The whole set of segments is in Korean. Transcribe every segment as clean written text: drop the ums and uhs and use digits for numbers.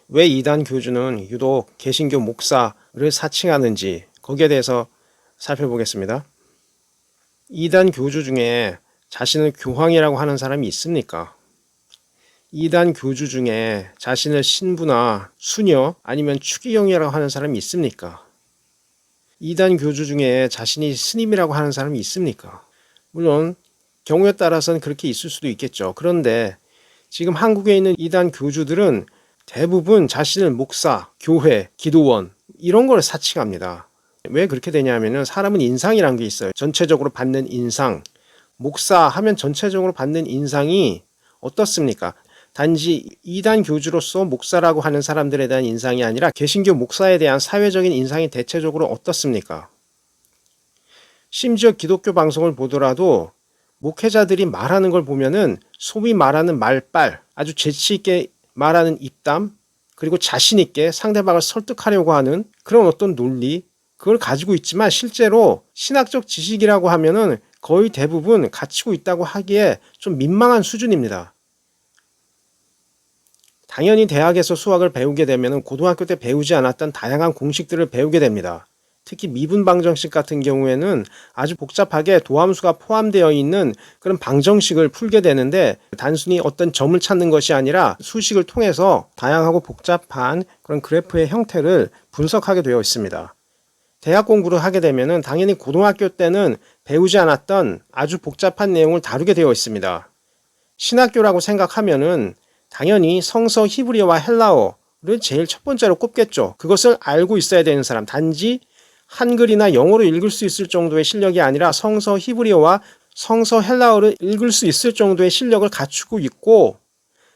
왜 이단 교주는 유독 개신교 목사를 사칭하는지 거기에 대해서 살펴보겠습니다. 이단 교주 중에 자신을 교황이라고 하는 사람이 있습니까? 이단 교주 중에 자신을 신부나 수녀 아니면 추기경이라고 하는 사람이 있습니까? 이단 교주 중에 자신이 스님이라고 하는 사람이 있습니까? 물론 경우에 따라서는 그렇게 있을 수도 있겠죠. 그런데 지금 한국에 있는 이단 교주들은 대부분 자신을 목사, 교회, 기도원 이런 걸 사칭합니다. 왜 그렇게 되냐면은 사람은 인상이란 게 있어요. 전체적으로 받는 인상. 목사 하면 전체적으로 받는 인상이 어떻습니까? 단지 이단 교주로서 목사라고 하는 사람들에 대한 인상이 아니라 개신교 목사에 대한 사회적인 인상이 대체적으로 어떻습니까? 심지어 기독교 방송을 보더라도 목회자들이 말하는 걸 보면은 소위 말하는 말빨, 아주 재치있게 말하는 입담, 그리고 자신있게 상대방을 설득하려고 하는 그런 어떤 논리, 그걸 가지고 있지만 실제로 신학적 지식이라고 하면은 거의 대부분 갖추고 있다고 하기에 좀 민망한 수준입니다. 당연히 대학에서 수학을 배우게 되면 고등학교 때 배우지 않았던 다양한 공식들을 배우게 됩니다. 특히 미분 방정식 같은 경우에는 아주 복잡하게 도함수가 포함되어 있는 그런 방정식을 풀게 되는데 단순히 어떤 점을 찾는 것이 아니라 수식을 통해서 다양하고 복잡한 그런 그래프의 형태를 분석하게 되어 있습니다. 대학 공부를 하게 되면 당연히 고등학교 때는 배우지 않았던 아주 복잡한 내용을 다루게 되어 있습니다. 신학교라고 생각하면은 당연히 성서 히브리어와 헬라어를 제일 첫 번째로 꼽겠죠. 그것을 알고 있어야 되는 사람, 단지 한글이나 영어로 읽을 수 있을 정도의 실력이 아니라 성서 히브리어와 성서 헬라어를 읽을 수 있을 정도의 실력을 갖추고 있고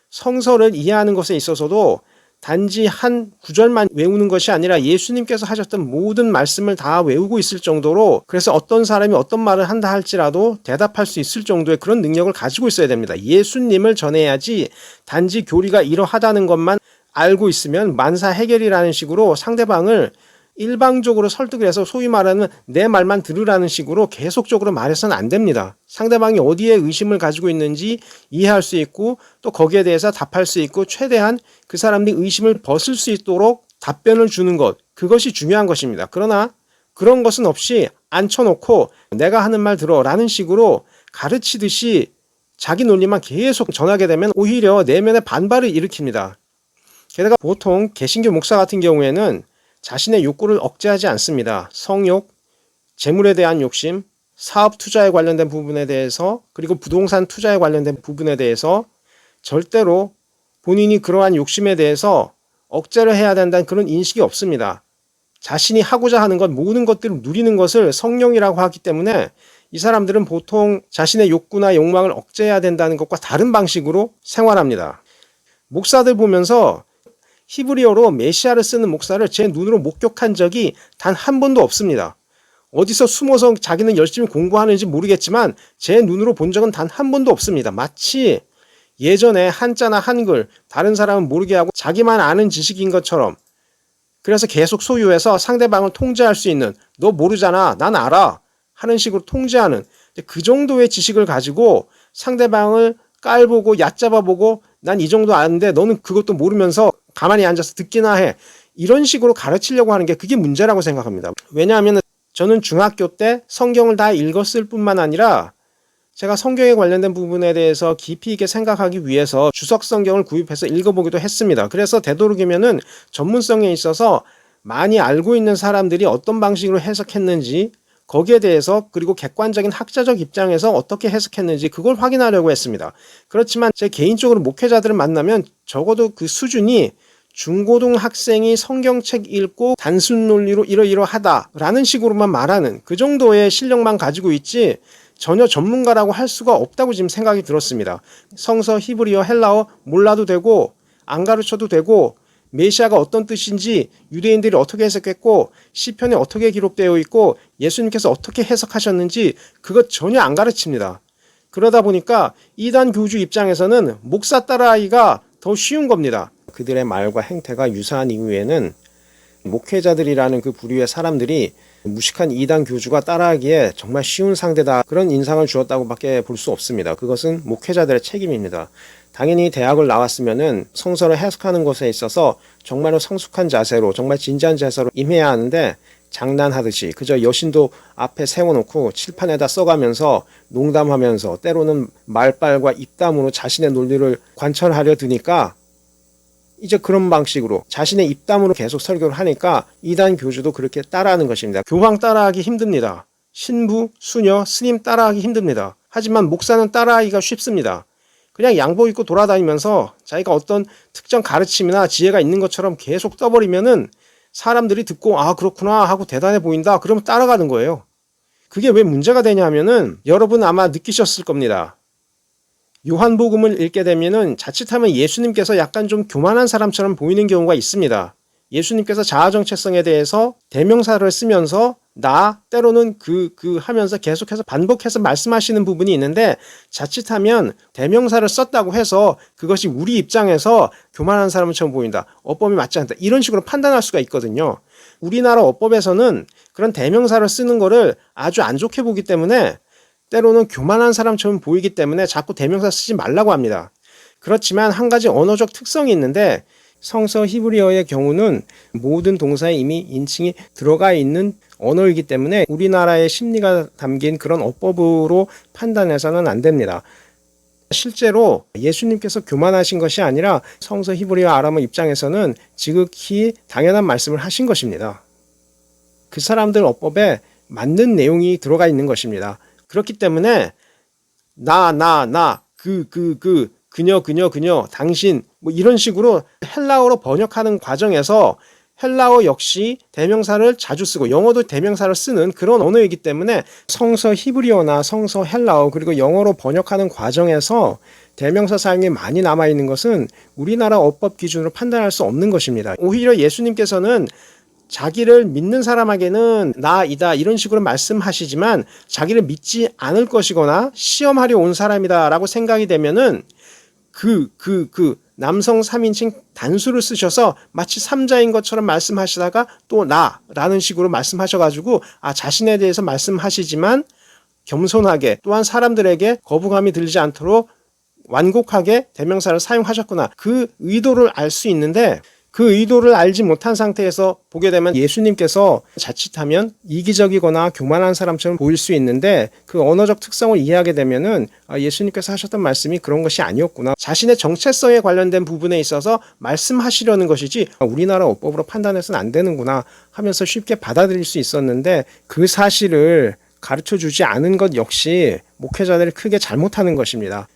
성서를 이해하는 것에 있어서도 단지 한 구절만 외우는 것이 아니라 예수님께서 하셨던 모든 말씀을 다 외우고 있을 정도로 그래서 어떤 사람이 어떤 말을 한다 할지라도 대답할 수 있을 정도의 그런 능력을 가지고 있어야 됩니다. 예수님을 전해야지 단지 교리가 이러하다는 것만 알고 있으면 만사 해결이라는 식으로 상대방을 일방적으로 설득을 해서 소위 말하는 내 말만 들으라는 식으로 계속적으로 말해서는 안 됩니다. 상대방이 어디에 의심을 가지고 있는지 이해할 수 있고 또 거기에 대해서 답할 수 있고 최대한 그 사람들이 의심을 벗을 수 있도록 답변을 주는 것, 그것이 중요한 것입니다. 그러나 그런 것은 없이 앉혀놓고 내가 하는 말 들어 라는 식으로 가르치듯이 자기 논리만 계속 전하게 되면 오히려 내면의 반발을 일으킵니다. 게다가 보통 개신교 목사 같은 경우에는 자신의 욕구를 억제하지 않습니다. 성욕, 재물에 대한 욕심, 사업 투자에 관련된 부분에 대해서 그리고 부동산 투자에 관련된 부분에 대해서 절대로 본인이 그러한 욕심에 대해서 억제를 해야 된다는 그런 인식이 없습니다. 자신이 하고자 하는 것 모든 것들을 누리는 것을 성령이라고 하기 때문에 이 사람들은 보통 자신의 욕구나 욕망을 억제해야 된다는 것과 다른 방식으로 생활합니다. 목사들 보면서 히브리어로 메시아를 쓰는 목사를 제 눈으로 목격한 적이 단 한 번도 없습니다. 어디서 숨어서 자기는 열심히 공부하는지 모르겠지만 제 눈으로 본 적은 단 한 번도 없습니다. 마치 예전에 한자나 한글 다른 사람은 모르게 하고 자기만 아는 지식인 것처럼 그래서 계속 소유해서 상대방을 통제할 수 있는 너 모르잖아 난 알아 하는 식으로 통제하는 그 정도의 지식을 가지고 상대방을 깔보고 얕잡아보고 난 이 정도 아는데 너는 그것도 모르면서 가만히 앉아서 듣기나 해. 이런 식으로 가르치려고 하는 게 그게 문제라고 생각합니다. 왜냐하면 저는 중학교 때 성경을 다 읽었을 뿐만 아니라 제가 성경에 관련된 부분에 대해서 깊이 있게 생각하기 위해서 주석 성경을 구입해서 읽어보기도 했습니다. 그래서 되도록이면은 전문성에 있어서 많이 알고 있는 사람들이 어떤 방식으로 해석했는지 거기에 대해서 그리고 객관적인 학자적 입장에서 어떻게 해석했는지 그걸 확인하려고 했습니다. 그렇지만 제 개인적으로 목회자들을 만나면 적어도 그 수준이 중고등학생이 성경책 읽고 단순 논리로 이러이러하다라는 식으로만 말하는 그 정도의 실력만 가지고 있지 전혀 전문가라고 할 수가 없다고 지금 생각이 들었습니다. 성서 히브리어 헬라어 몰라도 되고 안 가르쳐도 되고 메시아가 어떤 뜻인지 유대인들이 어떻게 해석했고 시편에 어떻게 기록되어 있고 예수님께서 어떻게 해석하셨는지 그것 전혀 안 가르칩니다. 그러다 보니까 이단 교주 입장에서는 목사 따라하기가 더 쉬운 겁니다. 그들의 말과 행태가 유사한 이유에는 목회자들이라는 그 부류의 사람들이 무식한 이단 교주가 따라하기에 정말 쉬운 상대다 그런 인상을 주었다고 밖에 볼 수 없습니다. 그것은 목회자들의 책임입니다. 당연히 대학을 나왔으면은 성서를 해석하는 것에 있어서 정말로 성숙한 자세로, 정말 진지한 자세로 임해야 하는데, 장난하듯이 그저 여신도 앞에 세워놓고 칠판에다 써가면서 농담하면서 때로는 말빨과 입담으로 자신의 논리를 관철하려 드니까, 이제 그런 방식으로 자신의 입담으로 계속 설교를 하니까 이단 교주도 그렇게 따라하는 것입니다. 교황 따라하기 힘듭니다. 신부, 수녀, 스님 따라하기 힘듭니다. 하지만 목사는 따라하기가 쉽습니다. 그냥 양복 입고 돌아다니면서 자기가 어떤 특정 가르침이나 지혜가 있는 것처럼 계속 떠버리면은 사람들이 듣고 아 그렇구나 하고 대단해 보인다 그러면 따라가는 거예요. 그게 왜 문제가 되냐 하면은 여러분 아마 느끼셨을 겁니다. 요한복음을 읽게 되면은 자칫하면 예수님께서 약간 좀 교만한 사람처럼 보이는 경우가 있습니다. 예수님께서 자아정체성에 대해서 대명사를 쓰면서 나 때로는 그 하면서 계속해서 반복해서 말씀하시는 부분이 있는데, 자칫하면 대명사를 썼다고 해서 그것이 우리 입장에서 교만한 사람처럼 보인다, 어법이 맞지 않다, 이런 식으로 판단할 수가 있거든요. 우리나라 어법에서는 그런 대명사를 쓰는 거를 아주 안 좋게 보기 때문에 때로는 교만한 사람처럼 보이기 때문에 자꾸 대명사 쓰지 말라고 합니다. 그렇지만 한 가지 언어적 특성이 있는데, 성서 히브리어의 경우는 모든 동사에 이미 인칭이 들어가 있는 언어이기 때문에 우리나라의 심리가 담긴 그런 어법으로 판단해서는 안 됩니다. 실제로 예수님께서 교만하신 것이 아니라 성서 히브리어 아람어 입장에서는 지극히 당연한 말씀을 하신 것입니다. 그 사람들 어법에 맞는 내용이 들어가 있는 것입니다. 그렇기 때문에 그녀, 당신 뭐 이런 식으로 헬라어로 번역하는 과정에서 헬라어 역시 대명사를 자주 쓰고 영어도 대명사를 쓰는 그런 언어이기 때문에 성서 히브리어나 성서 헬라어 그리고 영어로 번역하는 과정에서 대명사 사용이 많이 남아있는 것은 우리나라 어법 기준으로 판단할 수 없는 것입니다. 오히려 예수님께서는 자기를 믿는 사람에게는 나이다 이런 식으로 말씀하시지만 자기를 믿지 않을 것이거나 시험하려 온 사람이다 라고 생각이 되면은 남성 3인칭 단수를 쓰셔서 마치 3자인 것처럼 말씀하시다가 또 나라는 식으로 말씀하셔가지고 자신에 대해서 말씀하시지만 겸손하게 또한 사람들에게 거부감이 들지 않도록 완곡하게 대명사를 사용하셨구나, 그 의도를 알 수 있는데, 그 의도를 알지 못한 상태에서 보게 되면 예수님께서 자칫하면 이기적이거나 교만한 사람처럼 보일 수 있는데, 그 언어적 특성을 이해하게 되면은 예수님께서 하셨던 말씀이 그런 것이 아니었구나, 자신의 정체성에 관련된 부분에 있어서 말씀하시려는 것이지 우리나라 어법으로 판단해서는 안 되는구나 하면서 쉽게 받아들일 수 있었는데, 그 사실을 가르쳐주지 않은 것 역시 목회자들이 크게 잘못하는 것입니다.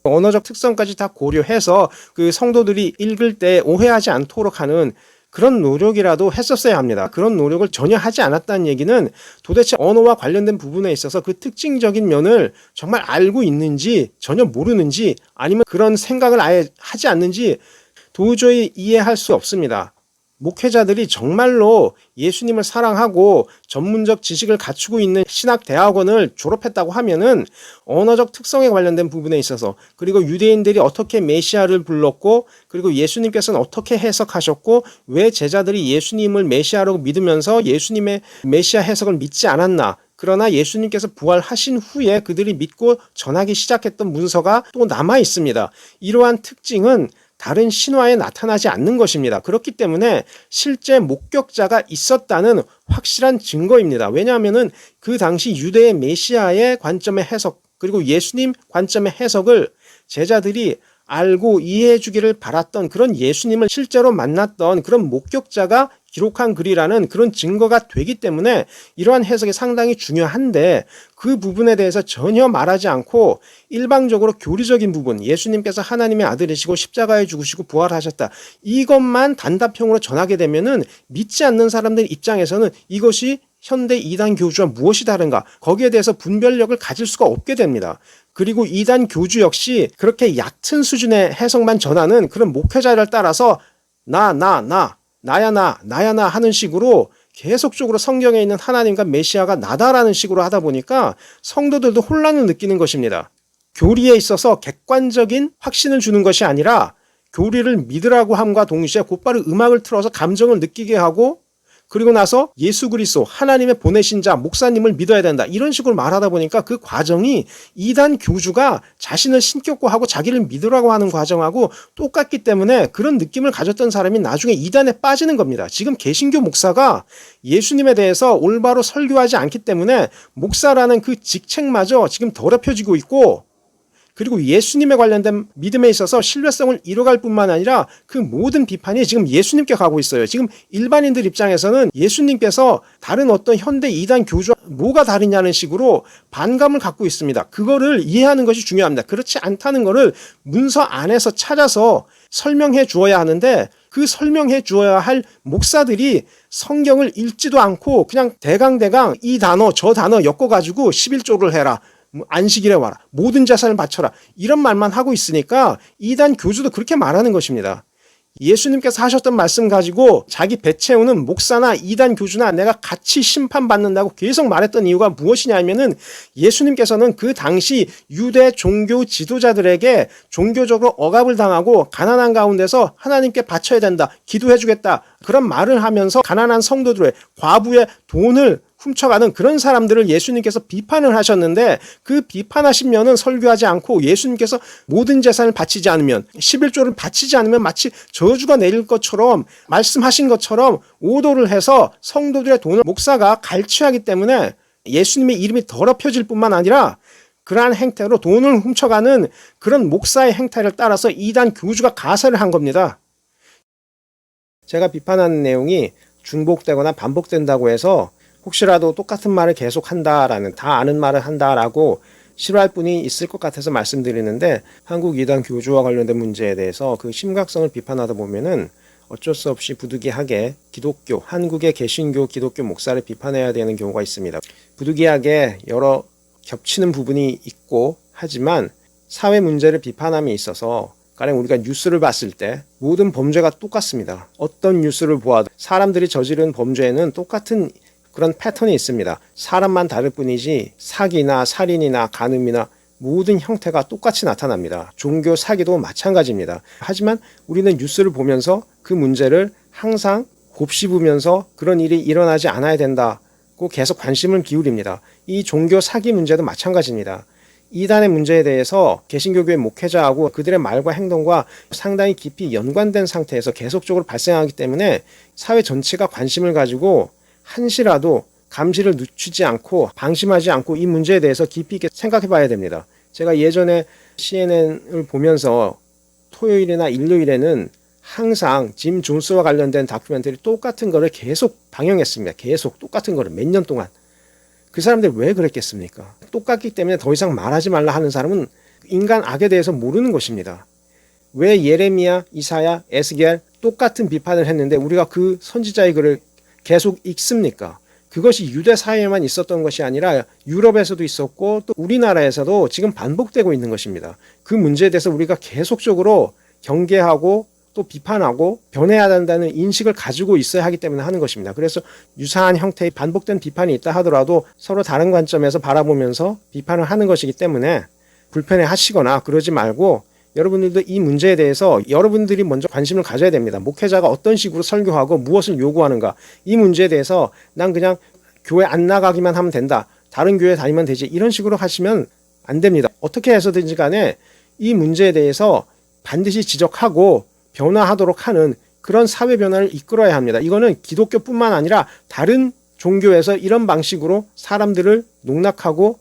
언어적 특성까지 다 고려해서 그 성도들이 읽을 때 오해하지 않도록 하는 그런 노력이라도 했었어야 합니다. 그런 노력을 전혀 하지 않았다는 얘기는 도대체 언어와 관련된 부분에 있어서 그 특징적인 면을 정말 알고 있는지 전혀 모르는지 아니면 그런 생각을 아예 하지 않는지 도저히 이해할 수 없습니다. 목회자들이 정말로 예수님을 사랑하고 전문적 지식을 갖추고 있는 신학대학원을 졸업했다고 하면은 언어적 특성에 관련된 부분에 있어서, 그리고 유대인들이 어떻게 메시아를 불렀고, 그리고 예수님께서는 어떻게 해석하셨고, 왜 제자들이 예수님을 메시아라고 믿으면서 예수님의 메시아 해석을 믿지 않았나, 그러나 예수님께서 부활하신 후에 그들이 믿고 전하기 시작했던 문서가 또 남아 있습니다. 이러한 특징은 다른 신화에 나타나지 않는 것입니다. 그렇기 때문에 실제 목격자가 있었다는 확실한 증거입니다. 왜냐하면은 그 당시 유대의 메시아의 관점의 해석, 그리고 예수님 관점의 해석을 제자들이 알고 이해해 주기를 바랐던, 그런 예수님을 실제로 만났던 그런 목격자가 기록한 글이라는 그런 증거가 되기 때문에 이러한 해석이 상당히 중요한데, 그 부분에 대해서 전혀 말하지 않고 일방적으로 교리적인 부분, 예수님께서 하나님의 아들이시고 십자가에 죽으시고 부활하셨다, 이것만 단답형으로 전하게 되면은 믿지 않는 사람들 입장에서는 이것이 현대 이단 교주와 무엇이 다른가, 거기에 대해서 분별력을 가질 수가 없게 됩니다. 그리고 이단 교주 역시 그렇게 얕은 수준의 해석만 전하는 그런 목회자를 따라서 나야 나 하는 식으로 계속적으로 성경에 있는 하나님과 메시아가 나다라는 식으로 하다 보니까 성도들도 혼란을 느끼는 것입니다. 교리에 있어서 객관적인 확신을 주는 것이 아니라 교리를 믿으라고 함과 동시에 곧바로 음악을 틀어서 감정을 느끼게 하고, 그리고 나서 예수 그리스도 하나님의 보내신 자 목사님을 믿어야 된다. 이런 식으로 말하다 보니까 그 과정이 이단 교주가 자신을 신격화하고 자기를 믿으라고 하는 과정하고 똑같기 때문에 그런 느낌을 가졌던 사람이 나중에 이단에 빠지는 겁니다. 지금 개신교 목사가 예수님에 대해서 올바로 설교하지 않기 때문에 목사라는 그 직책마저 지금 더럽혀지고 있고, 그리고 예수님에 관련된 믿음에 있어서 신뢰성을 잃어갈 뿐만 아니라 그 모든 비판이 지금 예수님께 가고 있어요. 지금 일반인들 입장에서는 예수님께서 다른 어떤 현대 이단 교주와 뭐가 다르냐는 식으로 반감을 갖고 있습니다. 그거를 이해하는 것이 중요합니다. 그렇지 않다는 거를 문서 안에서 찾아서 설명해 주어야 하는데, 그 설명해 주어야 할 목사들이 성경을 읽지도 않고 그냥 대강대강 이 단어 저 단어 엮어가지고 11조를 해라, 안식일에 와라, 모든 재산을 바쳐라, 이런 말만 하고 있으니까 이단 교주도 그렇게 말하는 것입니다. 예수님께서 하셨던 말씀 가지고 자기 배 채우는 목사나 이단 교주나 내가 같이 심판받는다고 계속 말했던 이유가 무엇이냐면은, 예수님께서는 그 당시 유대 종교 지도자들에게 종교적으로 억압을 당하고 가난한 가운데서 하나님께 바쳐야 된다, 기도해 주겠다, 그런 말을 하면서 가난한 성도들의, 과부의 돈을 훔쳐가는 그런 사람들을 예수님께서 비판을 하셨는데, 그 비판하신 면은 설교하지 않고 예수님께서 모든 재산을 바치지 않으면, 11조를 바치지 않으면 마치 저주가 내릴 것처럼 말씀하신 것처럼 오도를 해서 성도들의 돈을 목사가 갈취하기 때문에 예수님의 이름이 더럽혀질 뿐만 아니라 그러한 행태로 돈을 훔쳐가는 그런 목사의 행태를 따라서 이단 교주가 가세를 한 겁니다. 제가 비판하는 내용이 중복되거나 반복된다고 해서 혹시라도 똑같은 말을 계속 한다라는, 다 아는 말을 한다라고 싫어할 분이 있을 것 같아서 말씀드리는데, 한국 이단 교주와 관련된 문제에 대해서 그 심각성을 비판하다 보면은 어쩔 수 없이 부득이하게 기독교, 한국의 개신교 기독교 목사를 비판해야 되는 경우가 있습니다. 부득이하게 여러 겹치는 부분이 있고 하지만 사회 문제를 비판함에 있어서, 가령 우리가 뉴스를 봤을 때 모든 범죄가 똑같습니다. 어떤 뉴스를 보아도 사람들이 저지른 범죄에는 똑같은 그런 패턴이 있습니다. 사람만 다를 뿐이지 사기나 살인이나 간음이나 모든 형태가 똑같이 나타납니다. 종교 사기도 마찬가지입니다. 하지만 우리는 뉴스를 보면서 그 문제를 항상 곱씹으면서 그런 일이 일어나지 않아야 된다고 계속 관심을 기울입니다. 이 종교 사기 문제도 마찬가지입니다. 이단의 문제에 대해서 개신교교의 목회자하고 그들의 말과 행동과 상당히 깊이 연관된 상태에서 계속적으로 발생하기 때문에 사회 전체가 관심을 가지고 한시라도 감시를 늦추지 않고 방심하지 않고 이 문제에 대해서 깊이 있게 생각해 봐야 됩니다. 제가 예전에 CNN을 보면서 토요일이나 일요일에는 항상 짐 존스와 관련된 다큐멘터리 똑같은 거를 계속 방영했습니다. 계속 똑같은 거를 몇 년 동안. 그 사람들이 왜 그랬겠습니까? 똑같기 때문에 더 이상 말하지 말라 하는 사람은 인간 악에 대해서 모르는 것입니다. 왜 예레미야, 이사야, 에스겔 똑같은 비판을 했는데 우리가 그 선지자의 글을 계속 읽습니까? 그것이 유대 사회에만 있었던 것이 아니라 유럽에서도 있었고 또 우리나라에서도 지금 반복되고 있는 것입니다. 그 문제에 대해서 우리가 계속적으로 경계하고 또 비판하고 변해야 한다는 인식을 가지고 있어야 하기 때문에 하는 것입니다. 그래서 유사한 형태의 반복된 비판이 있다 하더라도 서로 다른 관점에서 바라보면서 비판을 하는 것이기 때문에 불편해 하시거나 그러지 말고, 여러분들도 이 문제에 대해서 여러분들이 먼저 관심을 가져야 됩니다. 목회자가 어떤 식으로 설교하고 무엇을 요구하는가, 이 문제에 대해서 난 그냥 교회 안 나가기만 하면 된다, 다른 교회 다니면 되지, 이런 식으로 하시면 안 됩니다. 어떻게 해서든지 간에 이 문제에 대해서 반드시 지적하고 변화하도록 하는 그런 사회 변화를 이끌어야 합니다. 이거는 기독교뿐만 아니라 다른 종교에서 이런 방식으로 사람들을 농락하고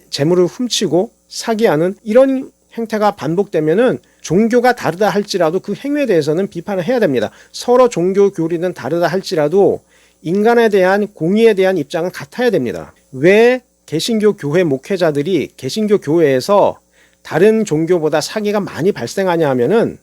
재물을 훔치고 사기하는 이런 행태가 반복되면은 종교가 다르다 할지라도 그 행위에 대해서는 비판을 해야 됩니다. 서로 종교 교리는 다르다 할지라도 인간에 대한 공의에 대한 입장은 같아야 됩니다. 왜 개신교 교회 목회자들이 개신교 교회에서 다른 종교보다 사기가 많이 발생하냐 하면은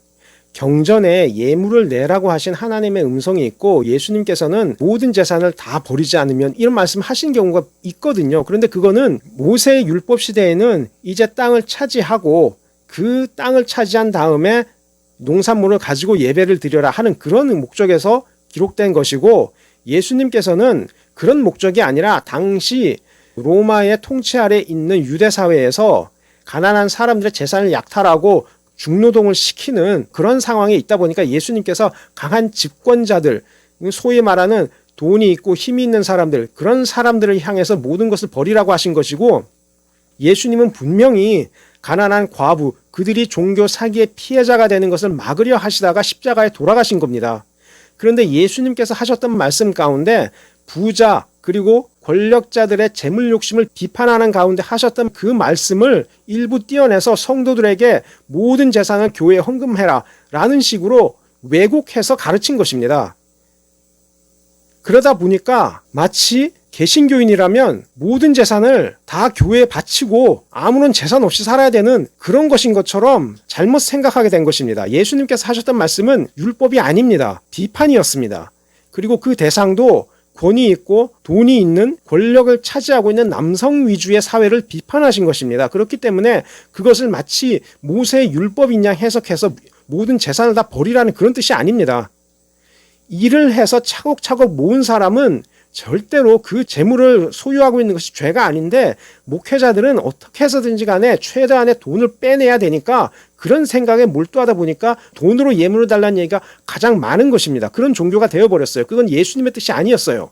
경전에 예물을 내라고 하신 하나님의 음성이 있고 예수님께서는 모든 재산을 다 버리지 않으면 이런 말씀 하신 경우가 있거든요. 그런데 그거는 모세의 율법 시대에는 이제 땅을 차지하고 그 땅을 차지한 다음에 농산물을 가지고 예배를 드려라 하는 그런 목적에서 기록된 것이고, 예수님께서는 그런 목적이 아니라 당시 로마의 통치 아래 있는 유대 사회에서 가난한 사람들의 재산을 약탈하고 중노동을 시키는 그런 상황에 있다 보니까 예수님께서 강한 집권자들, 소위 말하는 돈이 있고 힘이 있는 사람들, 그런 사람들을 향해서 모든 것을 버리라고 하신 것이고, 예수님은 분명히 가난한 과부, 그들이 종교 사기의 피해자가 되는 것을 막으려 하시다가 십자가에 돌아가신 겁니다. 그런데 예수님께서 하셨던 말씀 가운데 부자 그리고 권력자들의 재물 욕심을 비판하는 가운데 하셨던 그 말씀을 일부 떼어내서 성도들에게 모든 재산을 교회에 헌금해라 라는 식으로 왜곡해서 가르친 것입니다. 그러다 보니까 마치 개신교인이라면 모든 재산을 다 교회에 바치고 아무런 재산 없이 살아야 되는 그런 것인 것처럼 잘못 생각하게 된 것입니다. 예수님께서 하셨던 말씀은 율법이 아닙니다. 비판이었습니다. 그리고 그 대상도 권위 있고 돈이 있는 권력을 차지하고 있는 남성 위주의 사회를 비판하신 것입니다. 그렇기 때문에 그것을 마치 모세의 율법인 양 해석해서 모든 재산을 다 버리라는 그런 뜻이 아닙니다. 일을 해서 차곡차곡 모은 사람은 절대로 그 재물을 소유하고 있는 것이 죄가 아닌데, 목회자들은 어떻게 해서든지 간에 최대한의 돈을 빼내야 되니까 그런 생각에 몰두하다 보니까 돈으로 예물을 달라는 얘기가 가장 많은 것입니다. 그런 종교가 되어버렸어요. 그건 예수님의 뜻이 아니었어요.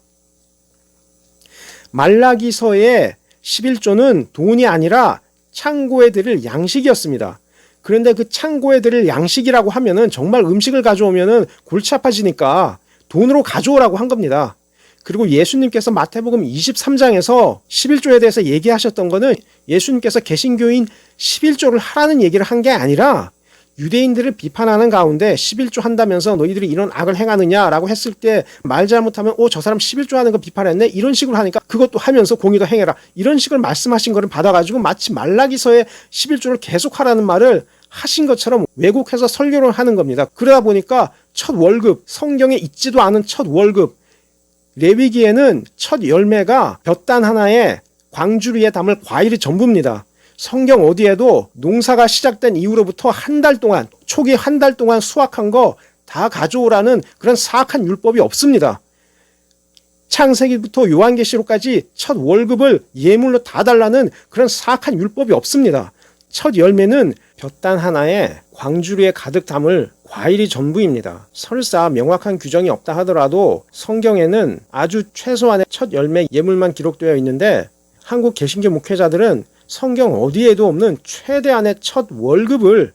말라기서의 11조는 돈이 아니라 창고에 드릴 양식이었습니다. 그런데 그 창고에 드릴 양식이라고 하면은 정말 음식을 가져오면은 골치 아파지니까 돈으로 가져오라고 한 겁니다. 그리고 예수님께서 마태복음 23장에서 11조에 대해서 얘기하셨던 거는 예수님께서 개신교인 11조를 하라는 얘기를 한 게 아니라 유대인들을 비판하는 가운데 11조 한다면서 너희들이 이런 악을 행하느냐라고 했을 때 말 잘못하면 저 사람 11조 하는 거 비판했네 이런 식으로 하니까 그것도 하면서 공의도 행해라 이런 식으로 말씀하신 거를 받아가지고 마치 말라기서의 11조를 계속하라는 말을 하신 것처럼 왜곡해서 설교를 하는 겁니다. 그러다 보니까 첫 월급, 성경에 있지도 않은 첫 월급, 레위기에는 첫 열매가 볕단 하나에 광주리에 담을 과일이 전부입니다. 성경 어디에도 농사가 시작된 이후로부터 한 달 동안, 초기 한 달 동안 수확한 거 다 가져오라는 그런 사악한 율법이 없습니다. 창세기부터 요한계시록까지 첫 월급을 예물로 다 달라는 그런 사악한 율법이 없습니다. 첫 열매는 볕단 하나에 광주리에 가득 담을 과일이 전부입니다. 설사 명확한 규정이 없다 하더라도 성경에는 아주 최소한의 첫 열매 예물만 기록되어 있는데, 한국 개신교 목회자들은 성경 어디에도 없는 최대한의 첫 월급을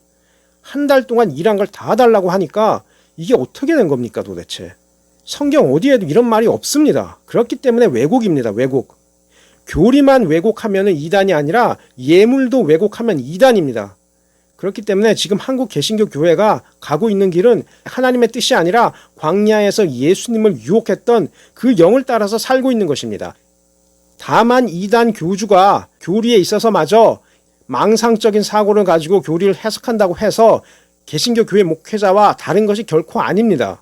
한 달 동안 일한 걸 다 달라고 하니까 이게 어떻게 된 겁니까 도대체. 성경 어디에도 이런 말이 없습니다. 그렇기 때문에 왜곡입니다. 왜곡. 교리만 왜곡하면 이단이 아니라 예물도 왜곡하면 이단입니다. 그렇기 때문에 지금 한국 개신교 교회가 가고 있는 길은 하나님의 뜻이 아니라 광야에서 예수님을 유혹했던 그 영을 따라서 살고 있는 것입니다. 다만 이단 교주가 교리에 있어서마저 망상적인 사고를 가지고 교리를 해석한다고 해서 개신교 교회 목회자와 다른 것이 결코 아닙니다.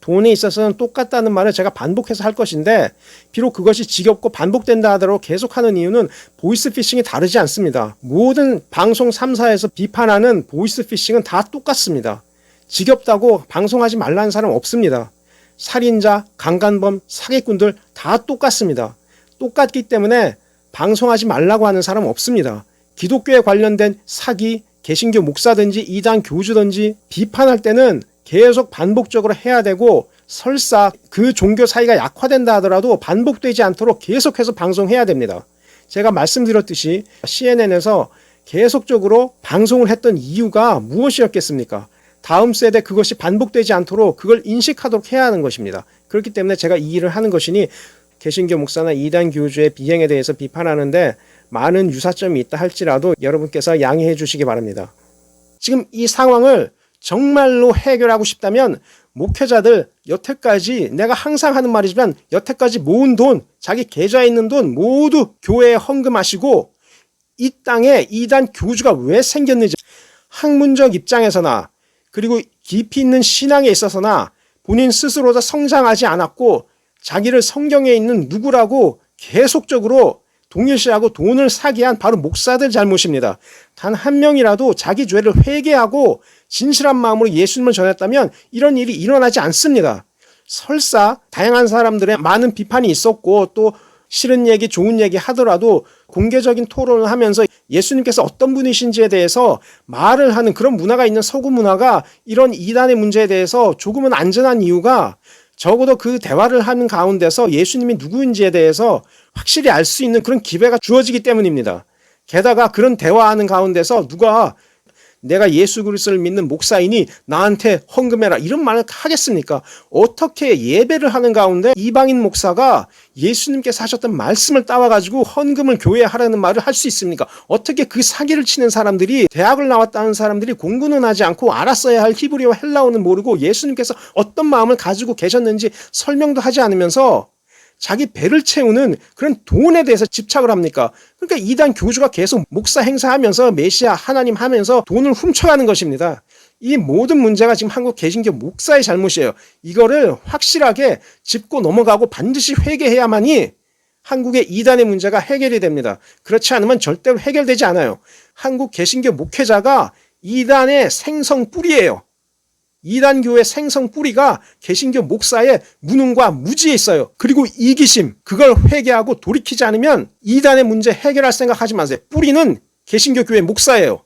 돈에 있어서는 똑같다는 말을 제가 반복해서 할 것인데, 비록 그것이 지겹고 반복된다 하더라도 계속하는 이유는 보이스피싱이 다르지 않습니다. 모든 방송 3사에서 비판하는 보이스피싱은 다 똑같습니다. 지겹다고 방송하지 말라는 사람 없습니다. 살인자, 강간범, 사기꾼들 다 똑같습니다. 똑같기 때문에 방송하지 말라고 하는 사람 없습니다. 기독교에 관련된 사기, 개신교 목사든지 이단 교주든지 비판할 때는 계속 반복적으로 해야 되고, 설사 그 종교 사이가 약화된다 하더라도 반복되지 않도록 계속해서 방송해야 됩니다. 제가 말씀드렸듯이 CNN에서 계속적으로 방송을 했던 이유가 무엇이었겠습니까? 다음 세대 그것이 반복되지 않도록 그걸 인식하도록 해야 하는 것입니다. 그렇기 때문에 제가 이 일을 하는 것이니, 개신교 목사나 이단 교주의 비행에 대해서 비판하는데 많은 유사점이 있다 할지라도 여러분께서 양해해 주시기 바랍니다. 지금 이 상황을 정말로 해결하고 싶다면 목회자들 여태까지, 내가 항상 하는 말이지만 여태까지 모은 돈, 자기 계좌에 있는 돈 모두 교회에 헌금하시고, 이 땅에 이단 교주가 왜 생겼는지 학문적 입장에서나 그리고 깊이 있는 신앙에 있어서나 본인 스스로도 성장하지 않았고 자기를 성경에 있는 누구라고 계속적으로 동일시하고 돈을 사기한 바로 목사들 잘못입니다. 단 한 명이라도 자기 죄를 회개하고 진실한 마음으로 예수님을 전했다면 이런 일이 일어나지 않습니다. 설사 다양한 사람들의 많은 비판이 있었고 또 싫은 얘기, 좋은 얘기 하더라도 공개적인 토론을 하면서 예수님께서 어떤 분이신지에 대해서 말을 하는 그런 문화가 있는 서구 문화가 이런 이단의 문제에 대해서 조금은 안전한 이유가, 적어도 그 대화를 하는 가운데서 예수님이 누구인지에 대해서 확실히 알 수 있는 그런 기회가 주어지기 때문입니다. 게다가 그런 대화하는 가운데서 누가 내가 예수 그리스도를 믿는 목사이니 나한테 헌금해라 이런 말을 하겠습니까? 어떻게 예배를 하는 가운데 이방인 목사가 예수님께서 하셨던 말씀을 따와가지고 헌금을 교회에 하라는 말을 할 수 있습니까? 어떻게 그 사기를 치는 사람들이, 대학을 나왔다는 사람들이 공부는 하지 않고 알았어야 할 히브리어 헬라어는 모르고 예수님께서 어떤 마음을 가지고 계셨는지 설명도 하지 않으면서 자기 배를 채우는 그런 돈에 대해서 집착을 합니까? 그러니까 이단 교주가 계속 목사 행사하면서 메시아 하나님 하면서 돈을 훔쳐가는 것입니다. 이 모든 문제가 지금 한국 개신교 목사의 잘못이에요. 이거를 확실하게 짚고 넘어가고 반드시 회개해야만이 한국의 이단의 문제가 해결이 됩니다. 그렇지 않으면 절대로 해결되지 않아요. 한국 개신교 목회자가 이단의 생성 뿌리예요. 이단교의 생성 뿌리가 개신교 목사의 무능과 무지에 있어요. 그리고 이기심, 그걸 회개하고 돌이키지 않으면 이단의 문제 해결할 생각하지 마세요. 뿌리는 개신교 교회 목사예요.